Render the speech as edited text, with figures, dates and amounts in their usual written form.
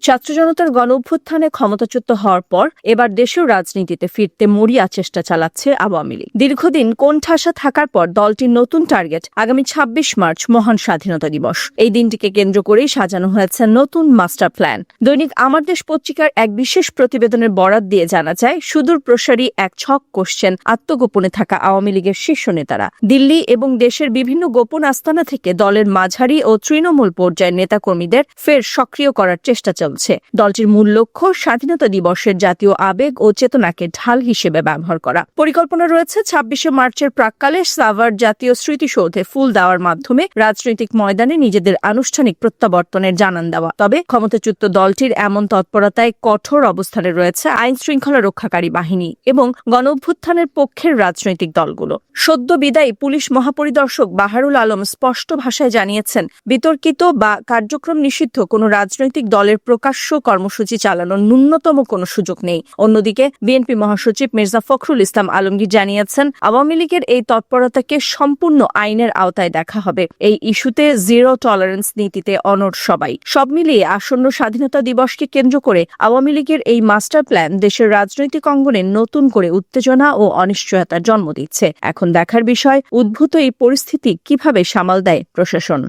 ছাত্র জনতার গণঅভ্যুত্থানে ক্ষমতাচ্যুত হওয়ার পর এবার দেশের রাজনীতিতে ফিরতে মরিয়া চেষ্টা চালাচ্ছে আওয়ামী লীগ। দীর্ঘদিন কোণঠাসা থাকার পর দলটির নতুন টার্গেট আগামী ২৬ মার্চ মহান স্বাধীনতা দিবস। এই দিনটিকে কেন্দ্র করেই সাজানো হয়েছে নতুন মাস্টার প্ল্যান। দৈনিক আমার দেশ পত্রিকার এক বিশেষ প্রতিবেদনের বরাত দিয়ে জানা যায়, সুদূর প্রসারী এক ছক কষছেন আত্মগোপনে থাকা আওয়ামী লীগের শীর্ষ নেতারা। দিল্লি এবং দেশের বিভিন্ন গোপন আস্তানা থেকে দলের মাঝারি ও তৃণমূল পর্যায়ের নেতাকর্মীদের ফের সক্রিয় করার চেষ্টা চলছে। দলটির মূল লক্ষ্য স্বাধীনতা দিবসের জাতীয় আবেগ ও চেতনাকে ঢাল হিসেবে ব্যবহার করা। পরিকল্পনা রয়েছে ২৬শে মার্চের প্রাক্কালে সাভার জাতীয় স্মৃতিসৌধে ফুল দেওয়ার মাধ্যমে রাজনৈতিক ময়দানে নিজেদের আনুষ্ঠানিক প্রত্যাবর্তনের জানান দেওয়া। তবে ক্ষমতাচ্যুত দলটির এমন তৎপরতায় কঠোর অবস্থানে রয়েছে আইন শৃঙ্খলা রক্ষাকারী বাহিনী এবং গণঅভ্যুত্থানের পক্ষের রাজনৈতিক দলগুলো। সদ্য বিদায়ী পুলিশ মহাপরিদর্শক বাহারুল আলম স্পষ্ট ভাষায় জানিয়েছেন, বিতর্কিত বা কার্যক্রম নিষিদ্ধ কোনো রাজনৈতিক দলের প্রকাশ্য কর্মসূচি চালানোর ন্যূনতম কোনো সুযোগ নেই। অন্যদিকে বিএনপি মহাসচিব মির্জা ফখরুল ইসলাম আলমগীর জানিয়েছেন, আওয়ামী লীগের এই তৎপরতাকে সম্পূর্ণ আইনের আওতায় দেখা হবে। এই ইস্যুতে জিরো টলারেন্স নীতিতে অনড় সবাই। সব মিলিয়ে আসন্ন স্বাধীনতা দিবসকে কেন্দ্র করে আওয়ামী লীগের এই মাস্টার প্ল্যান দেশের রাজনৈতিক অঙ্গনে নতুন করে উত্তেজনা ও অনিশ্চয়তার জন্ম দিচ্ছে। এখন দেখার বিষয়, উদ্ভূত এই পরিস্থিতি কিভাবে সামাল দেয় প্রশাসন।